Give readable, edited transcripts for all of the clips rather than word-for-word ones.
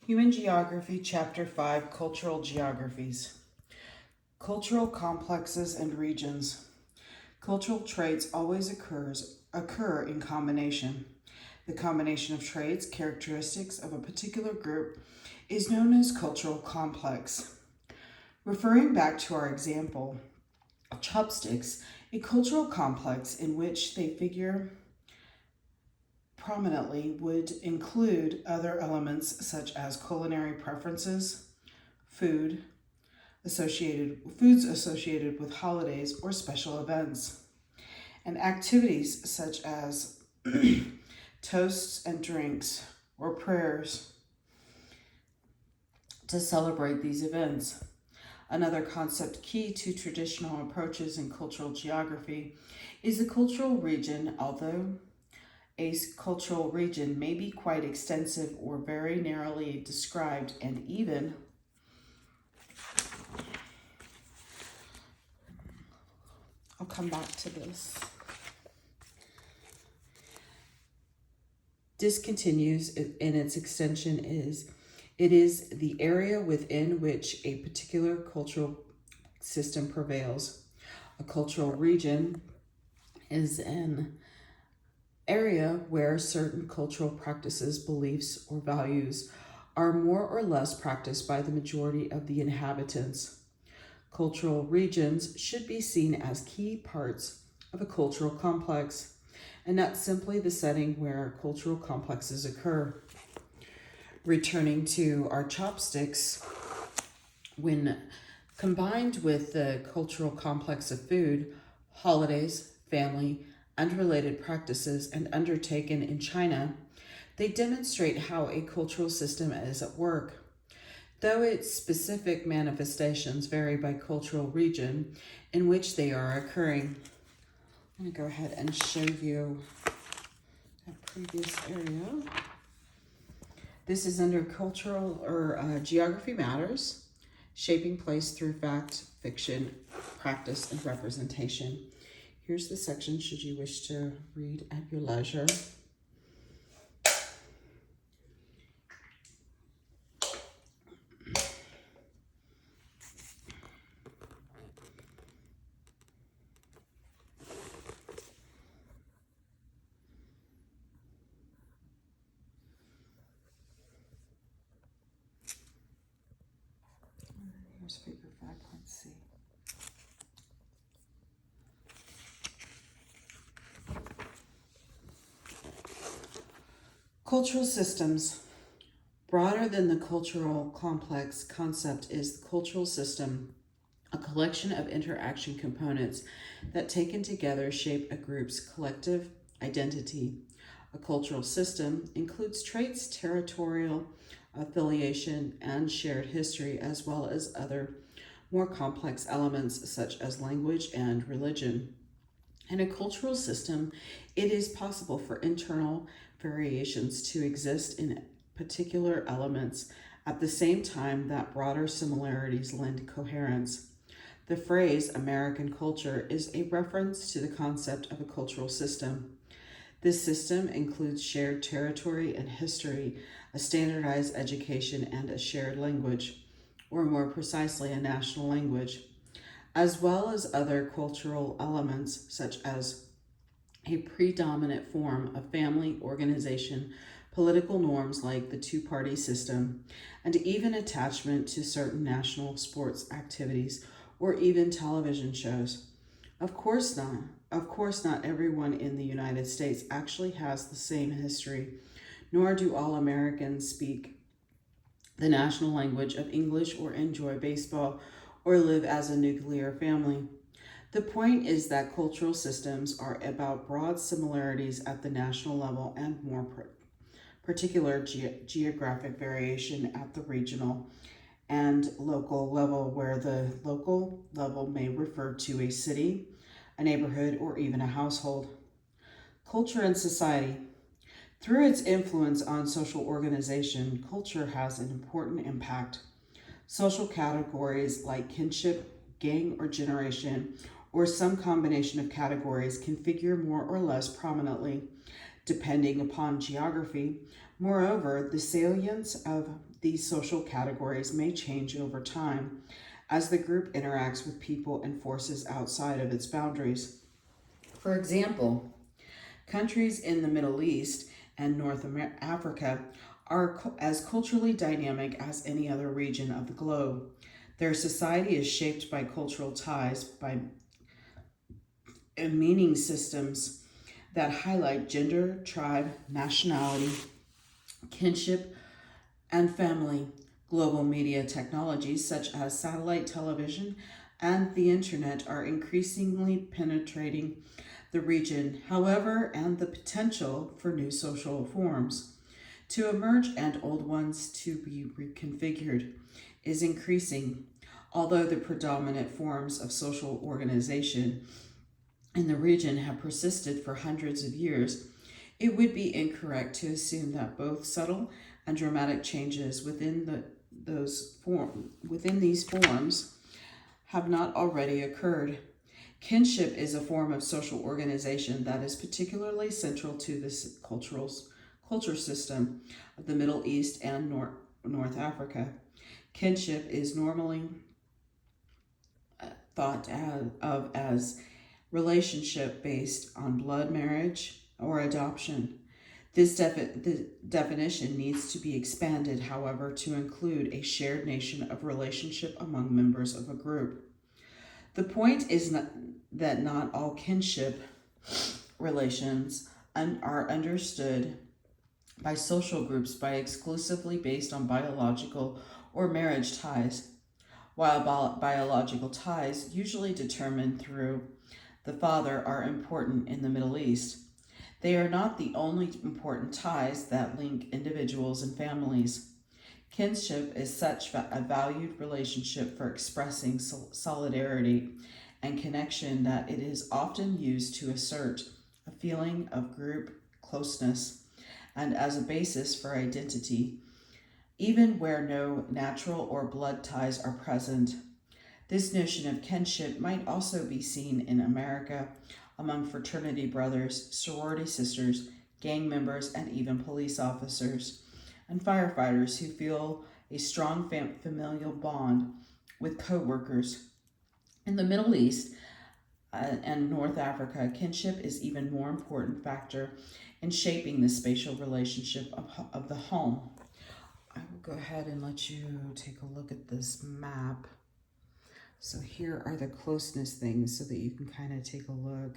Human Geography, Chapter 5, Cultural Geographies. Cultural complexes and regions. Cultural traits always occur in combination. The combination of traits, characteristics of a particular group, is known as cultural complex. Referring back to our example of chopsticks, a cultural complex in which they figure prominently would include other elements such as culinary preferences, foods associated with holidays or special events, and activities such as toasts and drinks or prayers to celebrate these events. Another concept key to traditional approaches in cultural geography is the cultural region. Although a cultural region may be quite extensive or very narrowly described, and even I'll come back to this. Discontinuous in its extension it is the area within which a particular cultural system prevails. A cultural region is an area where certain cultural practices, beliefs, or values are more or less practiced by the majority of the inhabitants. Cultural regions should be seen as key parts of a cultural complex, and not simply the setting where cultural complexes occur. Returning to our chopsticks, when combined with the cultural complex of food, holidays, family, and related practices, and undertaken in China, they demonstrate how a cultural system is at work. Though its specific manifestations vary by cultural region in which they are occurring. I'm going to go ahead and show you a previous area. This is under cultural or geography matters, shaping place through fact, fiction, practice, and representation. Here's the section should you wish to read at your leisure. Here's figure 5.c. Cultural systems. Broader than the cultural complex concept is the cultural system, a collection of interaction components that taken together shape a group's collective identity. A cultural system includes traits, territorial affiliation, and shared history, as well as other more complex elements such as language and religion. In a cultural system, it is possible for internal variations to exist in particular elements at the same time that broader similarities lend coherence. The phrase American culture is a reference to the concept of a cultural system. This system includes shared territory and history, a standardized education, and a shared language, or more precisely, a national language, as well as other cultural elements such as a predominant form of family organization, political norms like the two-party system, and even attachment to certain national sports activities or even television shows. Of course not everyone in the United States actually has the same history, nor do all Americans speak the national language of English or enjoy baseball or live as a nuclear family. The point is that cultural systems are about broad similarities at the national level and more particular geographic variation at the regional and local level, where the local level may refer to a city, a neighborhood, or even a household. Culture and society. Through its influence on social organization, culture has an important impact. Social categories like kinship, gang, or generation, or some combination of categories can figure more or less prominently, depending upon geography, Moreover, the salience of these social categories may change over time as the group interacts with people and forces outside of its boundaries. For example, countries in the Middle East and Africa are as culturally dynamic as any other region of the globe. Their society is shaped by cultural ties, by meaning systems that highlight gender, tribe, nationality, kinship, and family. Global media technologies such as satellite television and the internet are increasingly penetrating the region, however, and the potential for new social forms to emerge and old ones to be reconfigured is increasing. Although the predominant forms of social organization in the region have persisted for hundreds of years, it would be incorrect to assume that both subtle and dramatic changes within these forms have not already occurred. Kinship is a form of social organization that is particularly central to this culture system of the Middle East and North Africa. Kinship is normally thought of as relationship based on blood marriage or adoption. The definition needs to be expanded, however, to include a shared nation of relationship among members of a group. The point is that not all kinship relations are understood by social groups by exclusively based on biological or marriage ties. While biological ties, usually determined through the father, are important in the Middle East, they are not the only important ties that link individuals and families. Kinship is such a valued relationship for expressing solidarity and connection that it is often used to assert a feeling of group closeness and as a basis for identity, even where no natural or blood ties are present. This notion of kinship might also be seen in America among fraternity brothers, sorority sisters, gang members, and even police officers and firefighters who feel a strong familial bond with co-workers. In the Middle East and North Africa, kinship is even more important factor in shaping the spatial relationship of the home. I will go ahead and let you take a look at this map. So here are the closeness things so that you can kind of take a look.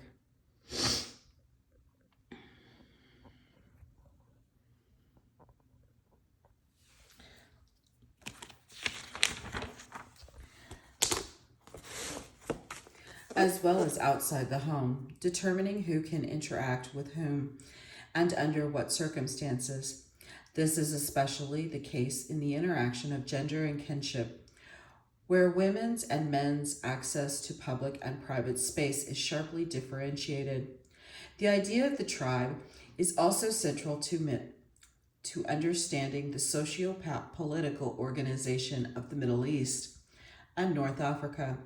As well as outside the home, determining who can interact with whom and under what circumstances. This is especially the case in the interaction of gender and kinship, where women's and men's access to public and private space is sharply differentiated. The idea of the tribe is also central to understanding the socio-political organization of the Middle East and North Africa,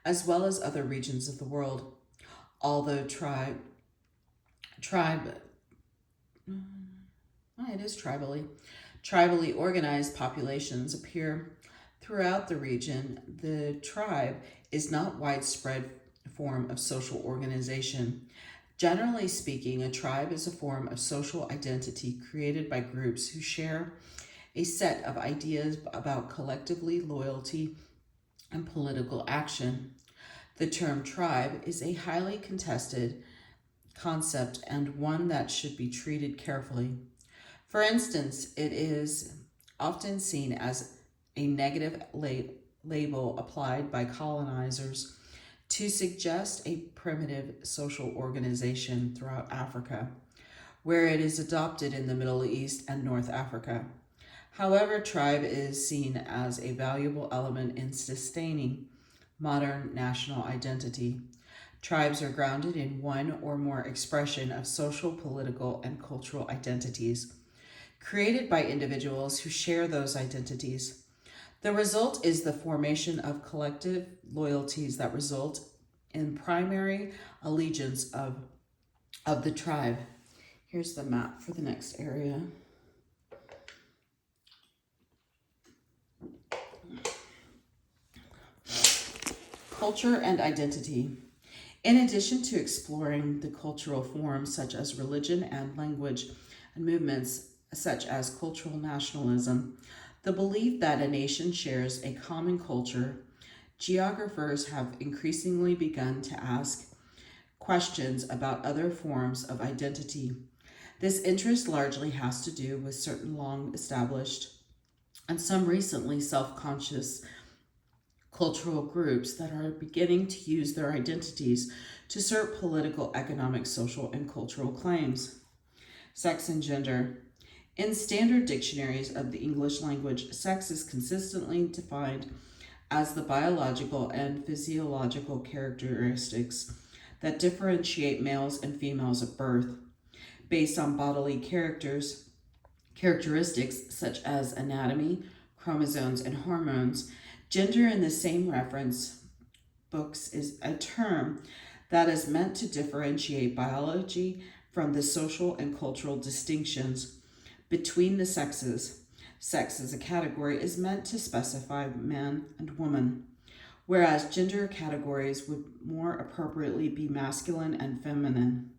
as well as other regions of the world. Although tribally organized populations appear throughout the region, the tribe is not widespread form of social organization. Generally speaking, a tribe is a form of social identity created by groups who share a set of ideas about collectively loyalty and political action. The term tribe is a highly contested concept and one that should be treated carefully. For instance, it is often seen as a negative label applied by colonizers to suggest a primitive social organization throughout Africa, where it is adopted in the Middle East and North Africa. However, tribe is seen as a valuable element in sustaining modern national identity. Tribes are grounded in one or more expression of social, political, and cultural identities, created by individuals who share those identities. The result is the formation of collective loyalties that result in primary allegiance of the tribe. Here's the map for the next area. Culture and identity. In addition to exploring the cultural forms such as religion and language and movements such as cultural nationalism, the belief that a nation shares a common culture, geographers have increasingly begun to ask questions about other forms of identity. This interest largely has to do with certain long established and some recently self conscious cultural groups that are beginning to use their identities to serve political, economic, social, and cultural claims. Sex and gender. In standard dictionaries of the English language, sex is consistently defined as the biological and physiological characteristics that differentiate males and females at birth, based on bodily characteristics such as anatomy, chromosomes, and hormones. Gender in the same reference books is a term that is meant to differentiate biology from the social and cultural distinctions between the sexes. Sex as a category is meant to specify man and woman, whereas gender categories would more appropriately be masculine and feminine.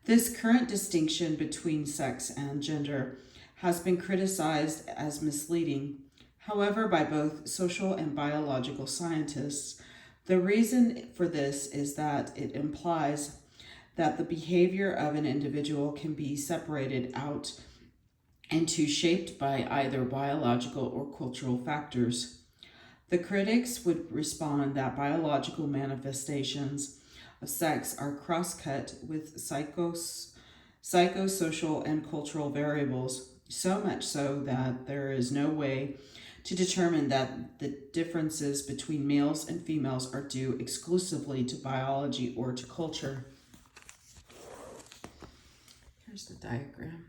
This current distinction between sex and gender has been criticized as misleading, however, by both social and biological scientists. The reason for this is that it implies that the behavior of an individual can be separated out into shaped by either biological or cultural factors. The critics would respond that biological manifestations of sex are cross-cut with psychosocial and cultural variables, so much so that there is no way to determine that the differences between males and females are due exclusively to biology or to culture. Here's the diagram.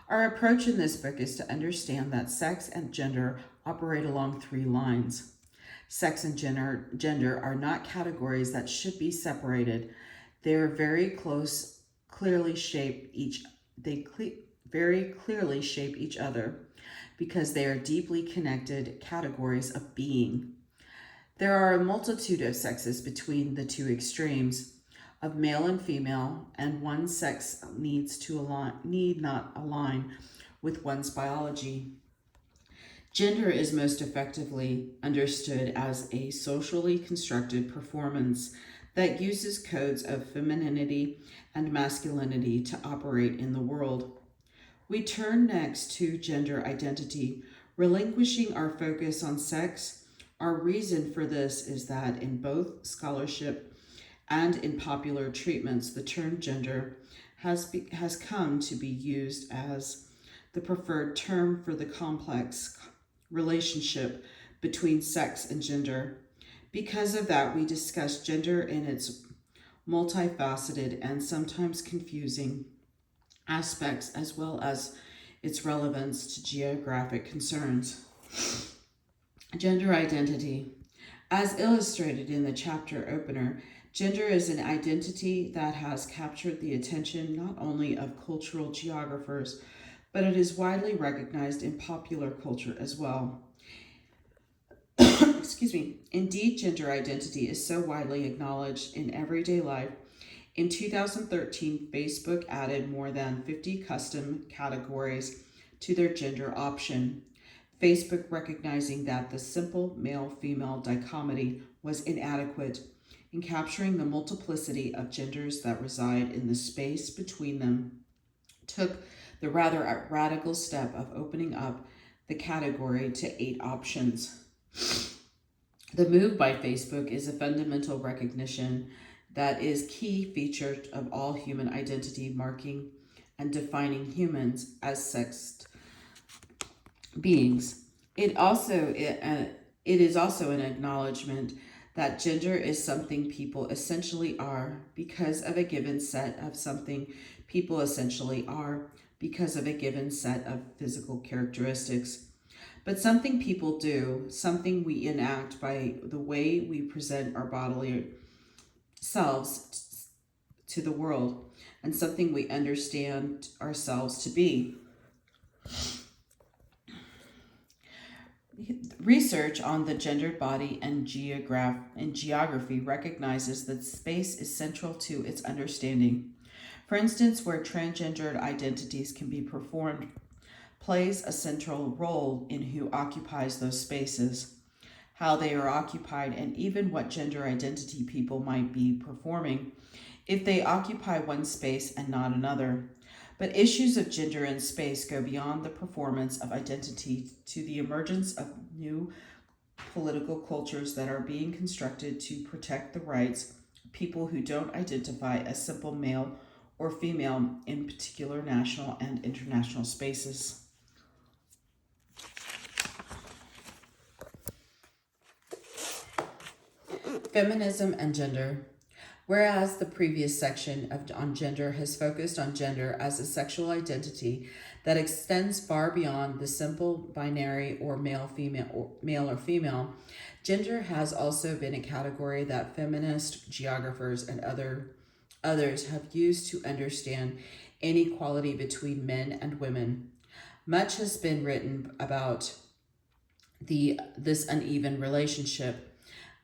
Our approach in this book is to understand that sex and gender operate along three lines. Sex and gender are not categories that should be separated. They are very clearly shape each other because they are deeply connected categories of being. There are a multitude of sexes between the two extremes of male and female, and one sex need not align with one's biology. Gender is most effectively understood as a socially constructed performance that uses codes of femininity and masculinity to operate in the world. We turn next to gender identity, relinquishing our focus on sex. Our reason for this is that in both scholarship and in popular treatments, the term gender has come to be used as the preferred term for the complex relationship between sex and gender. Because of that, we discuss gender in its multifaceted and sometimes confusing aspects, as well as its relevance to geographic concerns. Gender identity. As illustrated in the chapter opener, gender is an identity that has captured the attention not only of cultural geographers, but it is widely recognized in popular culture as well. Excuse me. Indeed, gender identity is so widely acknowledged in everyday life. In 2013, Facebook added more than 50 custom categories to their gender option. Facebook recognizing that the simple male-female dichotomy was inadequate in capturing the multiplicity of genders that reside in the space between them, took the rather radical step of opening up the category to 8 options. The move by Facebook is a fundamental recognition that is key feature of all human identity, marking and defining humans as sexed beings. It is also an acknowledgement that gender is something people essentially are because of a given set of something people essentially are because of a given set of physical characteristics. But something people do, something we enact by the way we present our bodily selves to the world, and something we understand ourselves to be. Research on the gendered body and geography recognizes that space is central to its understanding. For instance, where transgendered identities can be performed plays a central role in who occupies those spaces, how they are occupied, and even what gender identity people might be performing if they occupy one space and not another. But issues of gender and space go beyond the performance of identity to the emergence of new political cultures that are being constructed to protect the rights of people who don't identify as simple male or female in particular national and international spaces. Feminism and gender. Whereas the previous section on gender has focused on gender as a sexual identity that extends far beyond the simple binary or male or female, gender has also been a category that feminist geographers and others have used to understand inequality between men and women. Much has been written about this uneven relationship.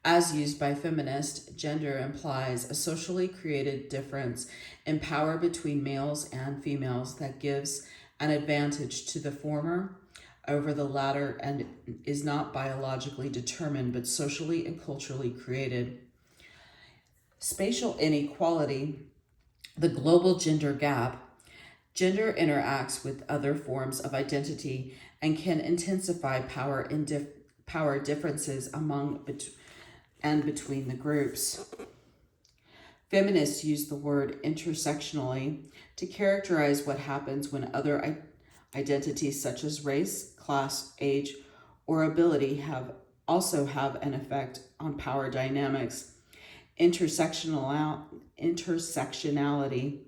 As used by feminists, gender implies a socially created difference in power between males and females that gives an advantage to the former over the latter and is not biologically determined but socially and culturally created. Spatial inequality, the global gender gap. Gender interacts with other forms of identity and can intensify power differences among and between the groups. Feminists use the word intersectionally to characterize what happens when other identities such as race, class, age, or ability also have an effect on power dynamics. Intersectionality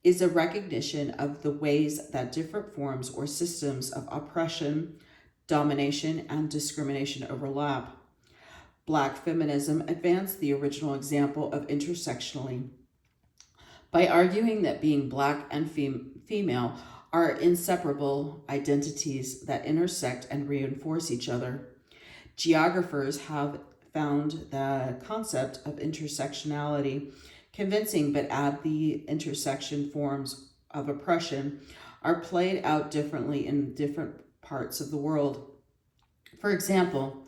is a recognition of the ways that different forms or systems of oppression, domination, and discrimination overlap. Black feminism advanced the original example of intersectionally by arguing that being black and female are inseparable identities that intersect and reinforce each other. Geographers have found the concept of intersectionality convincing, but add the intersection forms of oppression are played out differently in different parts of the world. For example,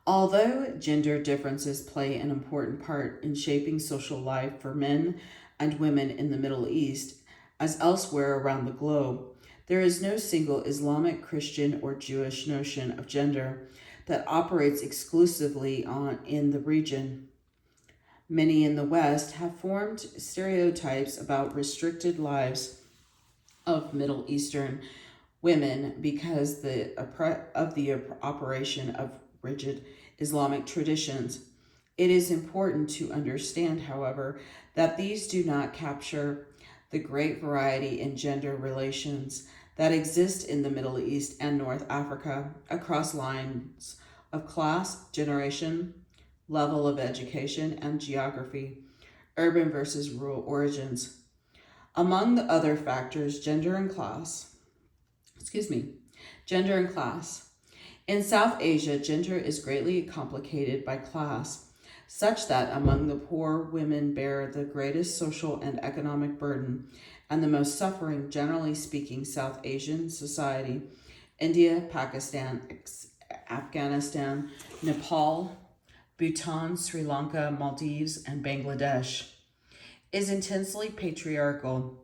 although gender differences play an important part in shaping social life for men and women in the Middle East, as elsewhere around the globe, there is no single Islamic, Christian, or Jewish notion of gender that operates exclusively in the region. Many in the West have formed stereotypes about restricted lives of Middle Eastern women because of the operation of rigid Islamic traditions. It is important to understand, however, that these do not capture the great variety in gender relations that exist in the Middle East and North Africa across lines of class, generation, level of education, and geography, urban versus rural origins. Among the other factors, gender and class. In South Asia, gender is greatly complicated by class, such that among the poor, women bear the greatest social and economic burden and the most suffering, generally speaking, South Asian society, India, Pakistan, Afghanistan, Nepal, Bhutan, Sri Lanka, Maldives, and Bangladesh, is intensely patriarchal.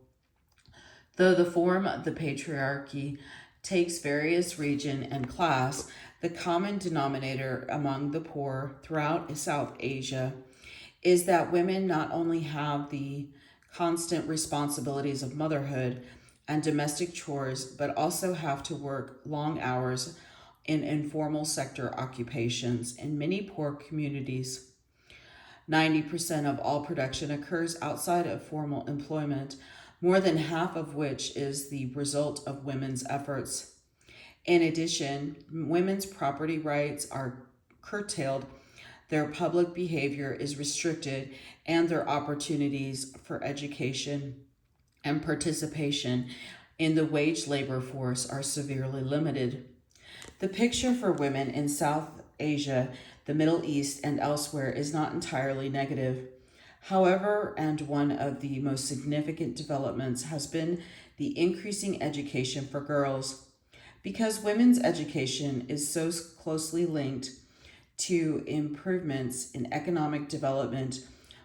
Though the form of the patriarchy takes various region and class, the common denominator among the poor throughout South Asia is that women not only have the constant responsibilities of motherhood and domestic chores, but also have to work long hours in informal sector occupations in many poor communities. 90% of all production occurs outside of formal employment, more than half of which is the result of women's efforts. In addition, women's property rights are curtailed, their public behavior is restricted, and their opportunities for education and participation in the wage labor force are severely limited. The picture for women in South Asia, the Middle East, and elsewhere is not entirely negative. However, and one of the most significant developments has been the increasing education for girls. Because women's education is so closely linked to improvements in economic development,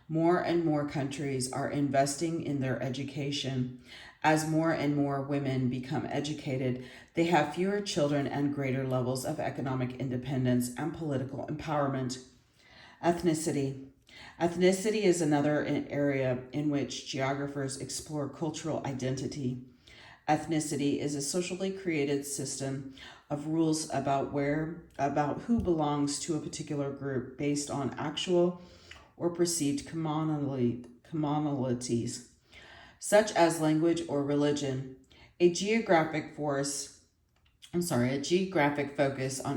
more and more countries are investing in their education. As more and more women become educated, they have fewer children and greater levels of economic independence and political empowerment. Ethnicity. Ethnicity is another area in which geographers explore cultural identity. Ethnicity is a socially created system of rules about who belongs to a particular group based on actual or perceived commonalities, such as language or religion. A geographic focus on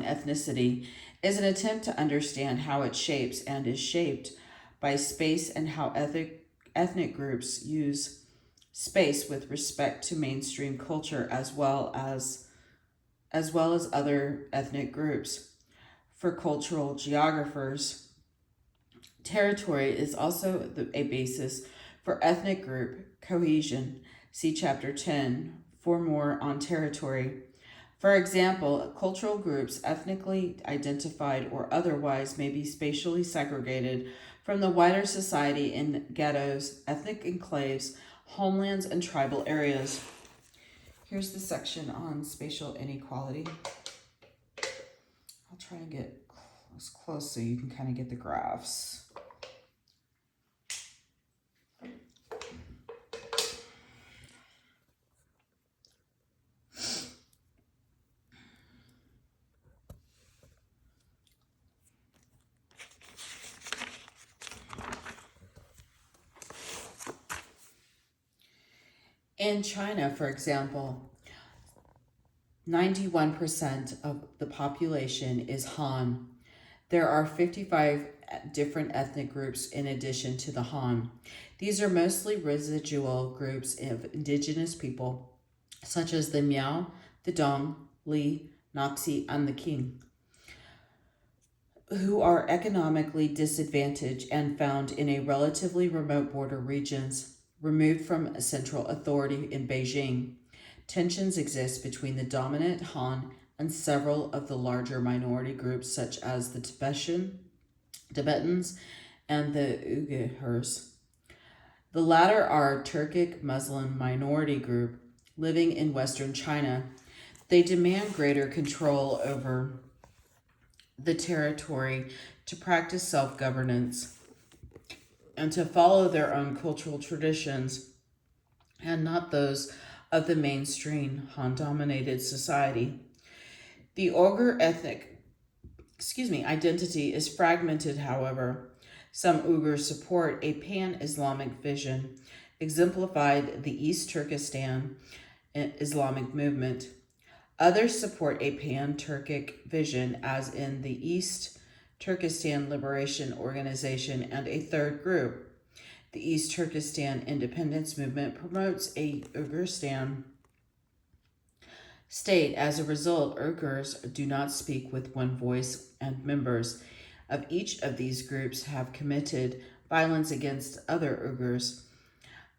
ethnicity is an attempt to understand how it shapes and is shaped by space and how ethnic groups use space with respect to mainstream culture as well as other ethnic groups. For cultural geographers, territory is also a basis for ethnic group cohesion. See Chapter 10 for more on territory. For example, cultural groups, ethnically identified or otherwise, may be spatially segregated from the wider society in ghettos, ethnic enclaves, homelands, and tribal areas. Here's the section on spatial inequality. I'll try and get close so you can kind of get the graphs. In China, for example, 91% of the population is Han. There are 55 different ethnic groups in addition to the Han. These are mostly residual groups of indigenous people, such as the Miao, the Dong, Li, Naxi, and the Qing, who are economically disadvantaged and found in a relatively remote border regions, removed from central authority in Beijing. Tensions exist between the dominant Han and several of the larger minority groups such as the Tibetans and the Uyghurs. The latter are a Turkic Muslim minority group living in Western China. They demand greater control over the territory to practice self-governance and to follow their own cultural traditions and not those of the mainstream Han-dominated society. The Uyghur identity is fragmented, however. Some Uyghurs support a pan-Islamic vision, exemplified the East Turkestan Islamic movement. Others support a pan-Turkic vision, as in the East Turkestan Liberation Organization, and a third group, the East Turkestan Independence Movement, promotes a Uyghuristan state. As a result, Uyghurs do not speak with one voice, and members of each of these groups have committed violence against other Uyghurs,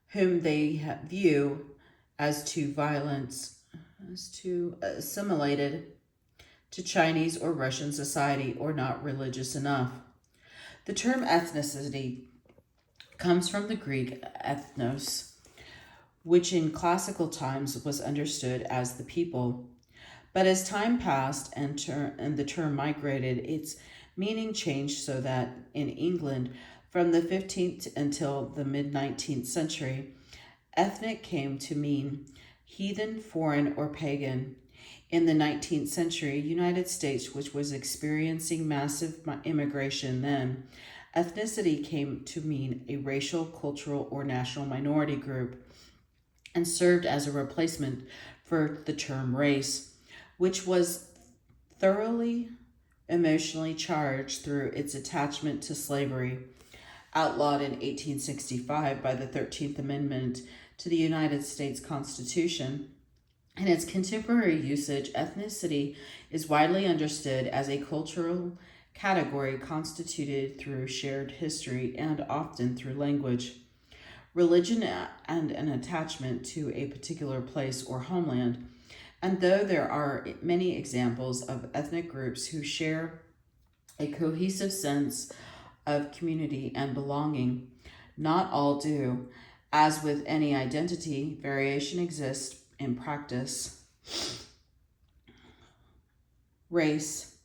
whom they view as assimilated to Chinese or Russian society or not religious enough. The term ethnicity comes from the Greek ethnos, which in classical times was understood as the people. But as time passed and the term migrated, its meaning changed so that in England, from the 15th until the mid-19th century, ethnic came to mean heathen, foreign, or pagan. In the 19th century, United States, which was experiencing massive immigration then, ethnicity came to mean a racial, cultural, or national minority group and served as a replacement for the term race, which was thoroughly emotionally charged through its attachment to slavery, outlawed in 1865 by the 13th Amendment to the United States Constitution. In its contemporary usage, ethnicity is widely understood as a cultural category constituted through shared history and often through language, religion, and an attachment to a particular place or homeland. And though there are many examples of ethnic groups who share a cohesive sense of community and belonging, not all do. As with any identity, variation exists in practice. Race.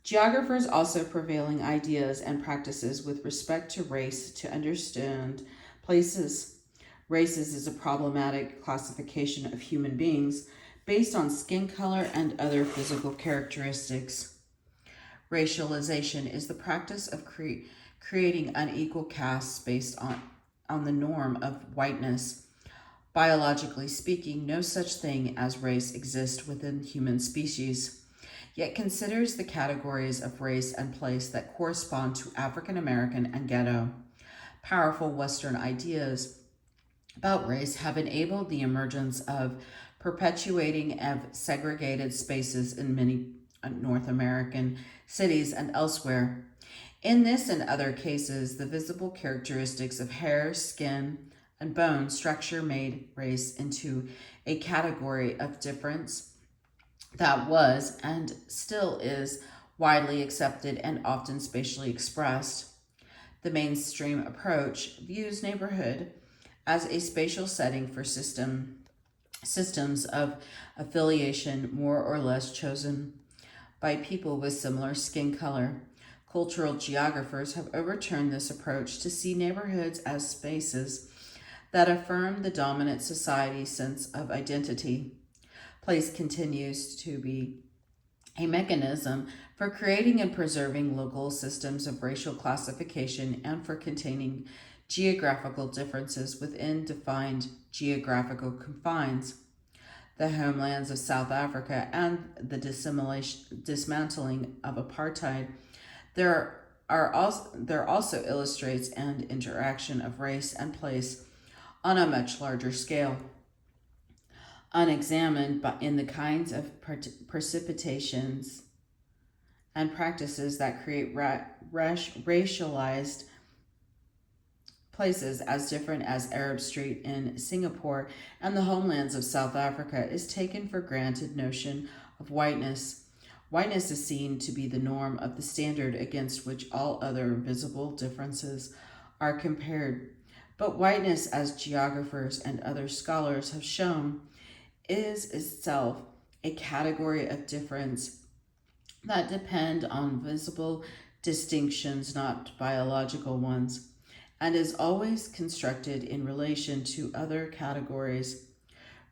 Geographers also prevailing ideas and practices with respect to race to understand places. Races is a problematic classification of human beings based on skin color and other physical characteristics. Racialization is the practice of creating unequal castes based on the norm of whiteness. Biologically speaking, no such thing as race exists within human species, yet considers the categories of race and place that correspond to African American and ghetto. Powerful Western ideas about race have enabled the emergence of perpetuating of segregated spaces in many North American cities and elsewhere. In this and other cases, the visible characteristics of hair, skin, and bone structure made race into a category of difference that was and still is widely accepted and often spatially expressed. The mainstream approach views neighborhood as a spatial setting for systems of affiliation more or less chosen by people with similar skin color. Cultural geographers have overturned this approach to see neighborhoods as spaces that affirm the dominant society's sense of identity. Place continues to be a mechanism for creating and preserving local systems of racial classification and for containing geographical differences within defined geographical confines. The homelands of South Africa and the dismantling of apartheid, there also illustrates an interaction of race and place on a much larger scale, unexamined in the kinds of precipitations and practices that create racialized places as different as Arab Street in Singapore and the homelands of South Africa is taken for granted notion of whiteness. Whiteness is seen to be the norm of the standard against which all other visible differences are compared. But whiteness, as geographers and other scholars have shown, is itself a category of difference that depend on visible distinctions, not biological ones, and is always constructed in relation to other categories.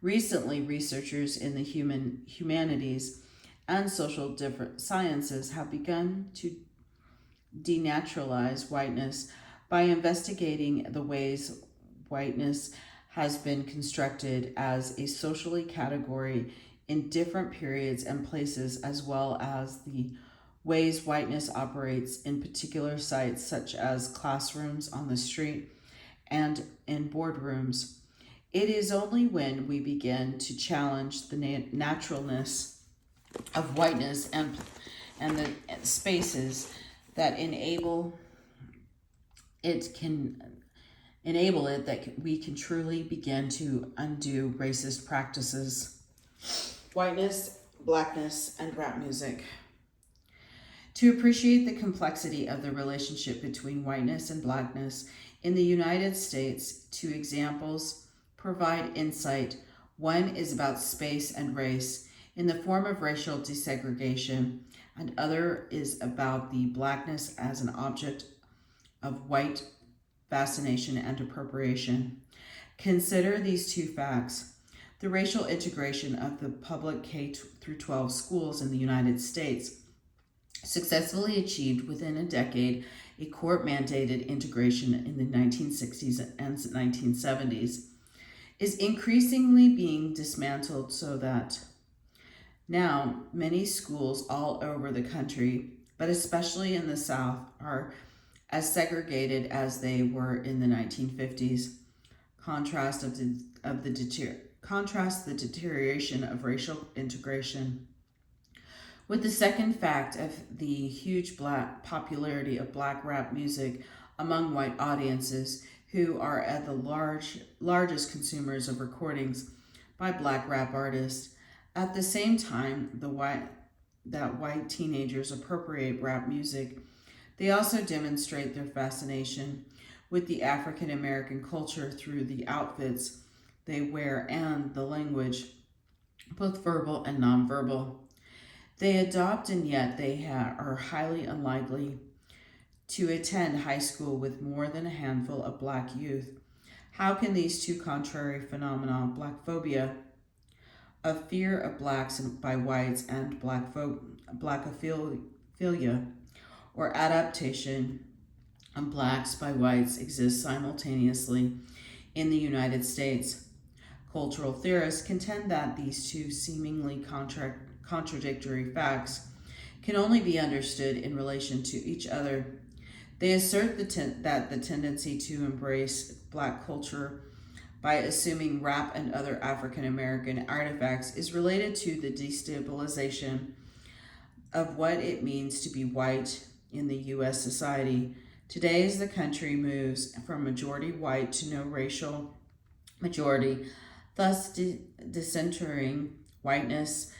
Recently, researchers in the humanities and social sciences have begun to denaturalize whiteness by investigating the ways whiteness has been constructed as a socially category in different periods and places, as well as the ways whiteness operates in particular sites such as classrooms, on the street, and in boardrooms. It is only when we begin to challenge the naturalness of whiteness and the spaces that enable it that we can truly begin to undo racist practices. Whiteness, blackness, and rap music. To appreciate the complexity of the relationship between whiteness and blackness in the United States, two examples provide insight. One is about space and race in the form of racial desegregation, and other is about the blackness as an object of white fascination and appropriation. Consider these two facts. The racial integration of the public K through 12 schools in the United States, successfully achieved within a decade a court-mandated integration in the 1960s and 1970s, is increasingly being dismantled so that now many schools all over the country, but especially in the South, are as segregated as they were in the 1950s. contrast the deterioration of racial integration with the second fact of the huge popularity of black rap music among white audiences who are at the largest consumers of recordings by black rap artists. At the same time, that white teenagers appropriate rap music, they also demonstrate their fascination with the African American culture through the outfits they wear and the language, both verbal and nonverbal. They adopt, and yet they are highly unlikely to attend high school with more than a handful of black youth. How can these two contrary phenomena, blackphobia, of fear of blacks by whites, and blackophilia, or adaptation of blacks by whites, exist simultaneously in the United States? Cultural theorists contend that these two seemingly contradictory facts can only be understood in relation to each other. They assert that the tendency to embrace black culture by assuming rap and other African American artifacts is related to the destabilization of what it means to be white in the U.S. society. Today, as the country moves from majority white to no racial majority, thus decentering whiteness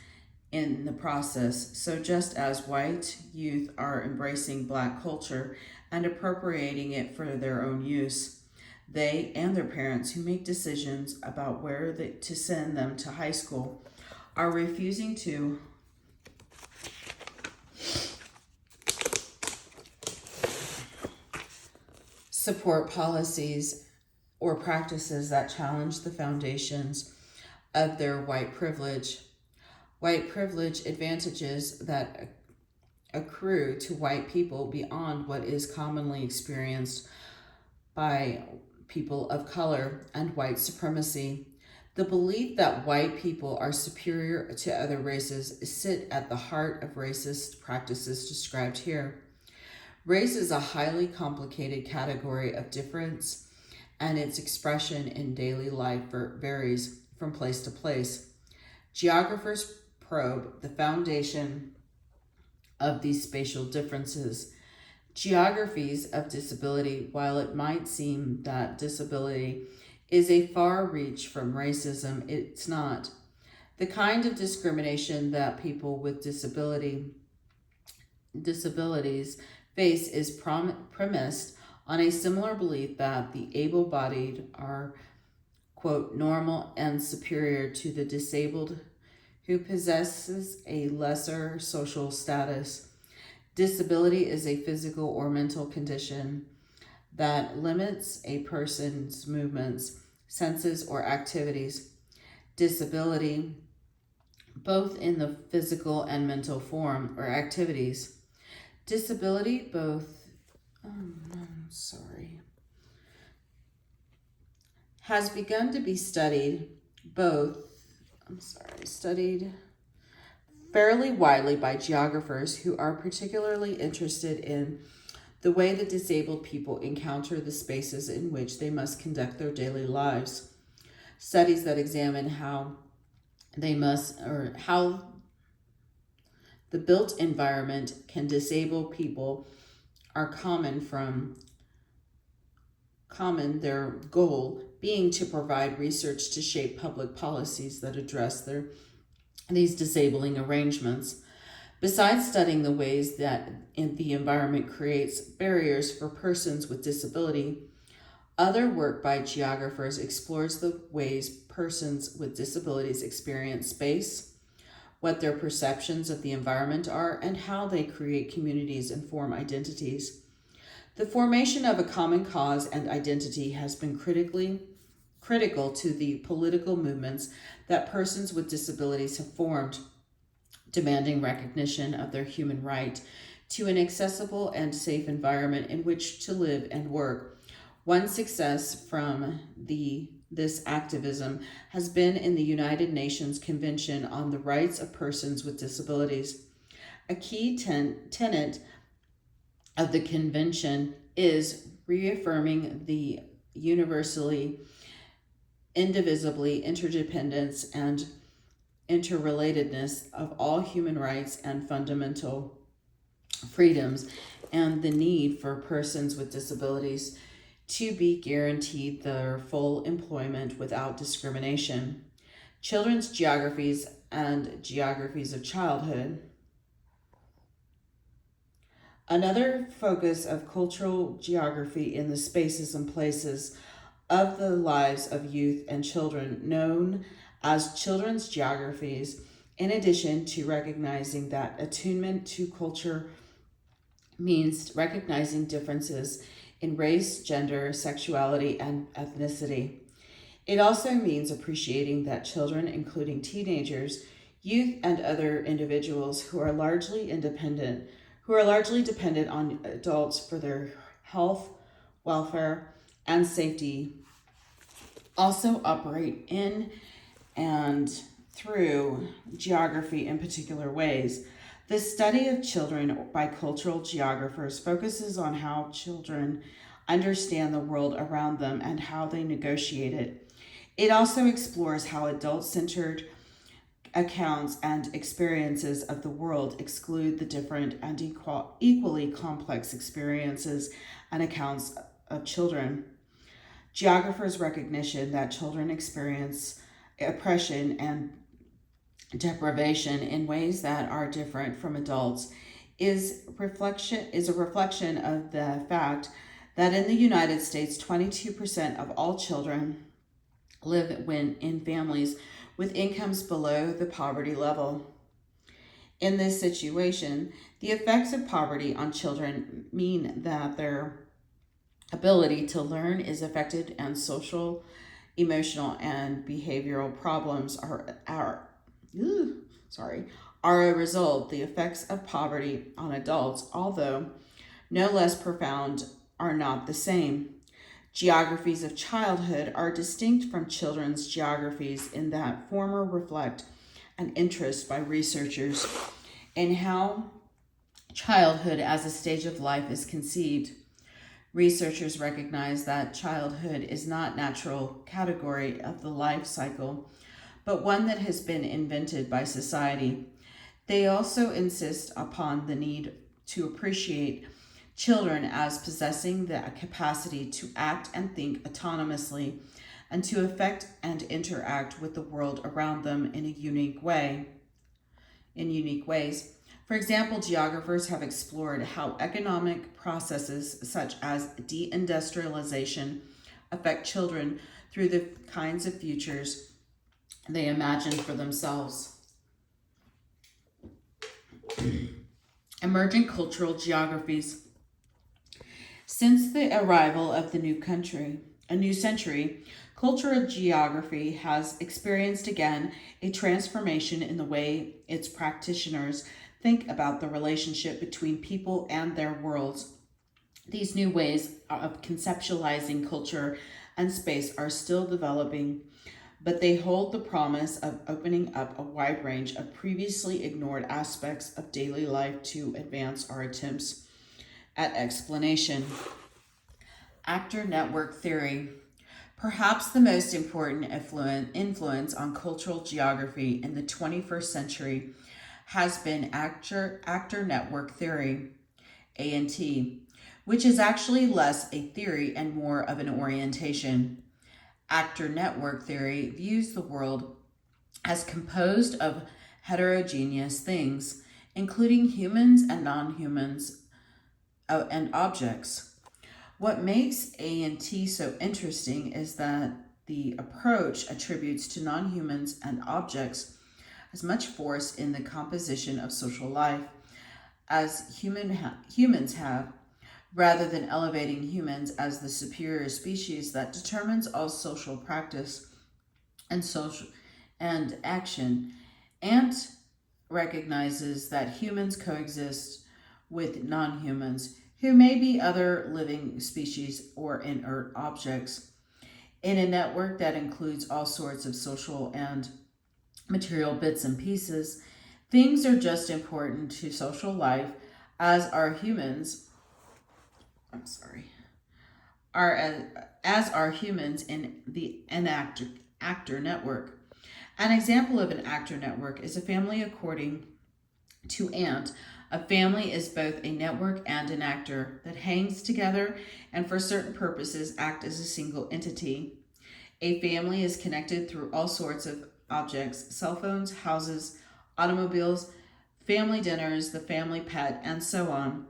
in the process. So just as white youth are embracing black culture and appropriating it for their own use, they and their parents who make decisions about where to send them to high school are refusing to support policies or practices that challenge the foundations of their white privilege. White privilege advantages that accrue to white people beyond what is commonly experienced by people of color, and white supremacy. The belief that white people are superior to other races sit at the heart of racist practices described here. Race is a highly complicated category of difference, and its expression in daily life varies from place to place. Geographers probe the foundation of these spatial differences. Geographies of disability, while it might seem that disability is a far reach from racism, it's not. The kind of discrimination that people with disabilities face is premised on a similar belief that the able-bodied are, quote, normal and superior to the disabled who possesses a lesser social status. Disability is a physical or mental condition that limits a person's movements, senses, or activities. Disability, both in the physical and mental form or activities. Disability, has begun to be studied fairly widely by geographers who are particularly interested in the way that disabled people encounter the spaces in which they must conduct their daily lives. Studies that examine how the built environment can disable people are common, their goal being to provide research to shape public policies that address these disabling arrangements. Besides studying the ways that the environment creates barriers for persons with disability, other work by geographers explores the ways persons with disabilities experience space, what their perceptions of the environment are, and how they create communities and form identities. The formation of a common cause and identity has been critical to the political movements that persons with disabilities have formed, demanding recognition of their human right to an accessible and safe environment in which to live and work. One success from this activism has been in the United Nations Convention on the Rights of Persons with Disabilities. A key tenet of the convention is reaffirming the universally indivisibly interdependence and interrelatedness of all human rights and fundamental freedoms, and the need for persons with disabilities to be guaranteed their full employment without discrimination. Children's geographies and geographies of childhood. Another focus of cultural geography in the spaces and places of the lives of youth and children, known as children's geographies, in addition to recognizing that attunement to culture means recognizing differences in race, gender, sexuality, and ethnicity. It also means appreciating that children, including teenagers, youth, and other individuals who are largely dependent on adults for their health, welfare, and safety, also operate in and through geography in particular ways. The study of children by cultural geographers focuses on how children understand the world around them and how they negotiate it. It also explores how adult-centered accounts and experiences of the world exclude the different and equally complex experiences and accounts of children. Geographers' recognition that children experience oppression and deprivation in ways that are different from adults is a reflection of the fact that in the United States, 22% of all children live in families with incomes below the poverty level. In this situation, the effects of poverty on children mean that their ability to learn is affected, and social, emotional, and behavioral problems are a result. The effects of poverty on adults, although no less profound, are not the same. Geographies of childhood are distinct from children's geographies in that former reflect an interest by researchers in how childhood as a stage of life is conceived. Researchers recognize that childhood is not a natural category of the life cycle, but one that has been invented by society. They also insist upon the need to appreciate children as possessing the capacity to act and think autonomously and to affect and interact with the world around them in unique ways. For example, geographers have explored how economic processes such as deindustrialization affect children through the kinds of futures they imagine for themselves. Emerging cultural geographies. Since the arrival of a new century, cultural geography has experienced again a transformation in the way its practitioners think about the relationship between people and their worlds. These new ways of conceptualizing culture and space are still developing, but they hold the promise of opening up a wide range of previously ignored aspects of daily life to advance our attempts at explanation. Actor network theory. Perhaps the most important influence on cultural geography in the 21st century has been actor network theory, ANT, which is actually less a theory and more of an orientation. Actor network theory views the world as composed of heterogeneous things, including humans and non-humans, and objects. What makes ANT so interesting is that the approach attributes to non-humans and objects as much force in the composition of social life as humans have, rather than elevating humans as the superior species that determines all social practice and social and action. ANT recognizes that humans coexist with non-humans, who may be other living species or inert objects, in a network that includes all sorts of social and material bits and pieces. Things are just important to social life as are humans. As are humans in the actor network. An example of an actor network is a family. According to Ant, a family is both a network and an actor that hangs together and for certain purposes act as a single entity. A family is connected through all sorts of objects: cell phones, houses, automobiles, family dinners, the family pet, and so on.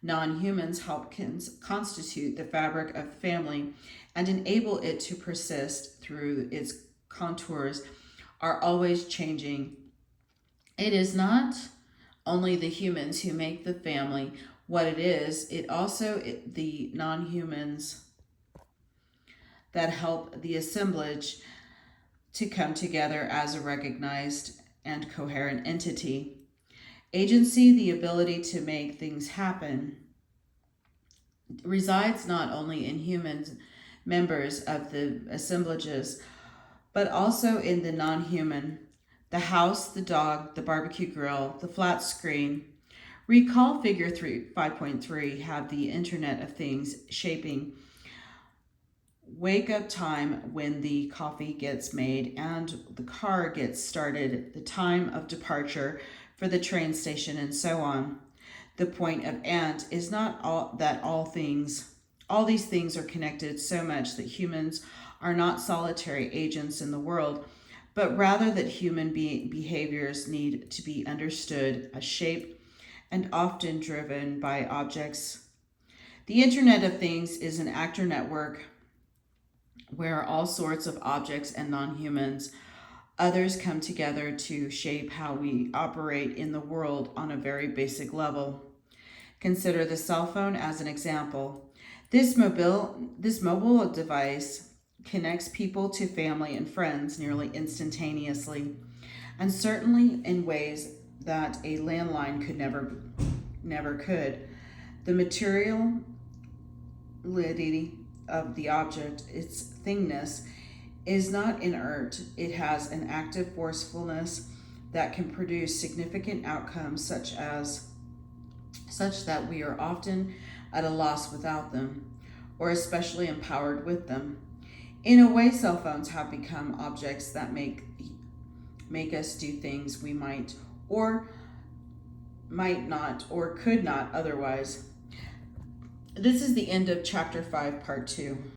Non humans help constitute the fabric of family and enable it to persist through its contours are always changing. It is not only the humans who make the family what it is, the non humans that help the assemblage to come together as a recognized and coherent entity. Agency, the ability to make things happen, resides not only in humans, members of the assemblages, but also in the non human: the house, the dog, the barbecue grill, the flat screen. Recall figure 5.3 have the Internet of Things shaping wake up time when the coffee gets made and the car gets started, the time of departure for the train station, and so on. The point of Ant is not all these things are connected so much that humans are not solitary agents in the world, but rather that human behaviors need to be understood as shape and often driven by objects. The Internet of Things is an actor network where all sorts of objects and non-humans others come together to shape how we operate in the world on a very basic level. Consider the cell phone as an example. This mobile device connects people to family and friends nearly instantaneously, and certainly in ways that a landline could never could. The materiality of the object, its thingness, is not inert. It has an active forcefulness that can produce significant outcomes such that we are often at a loss without them, or especially empowered with them. In a way, cell phones have become objects that make us do things we might not or could not otherwise. This is the end of chapter 5, part 2.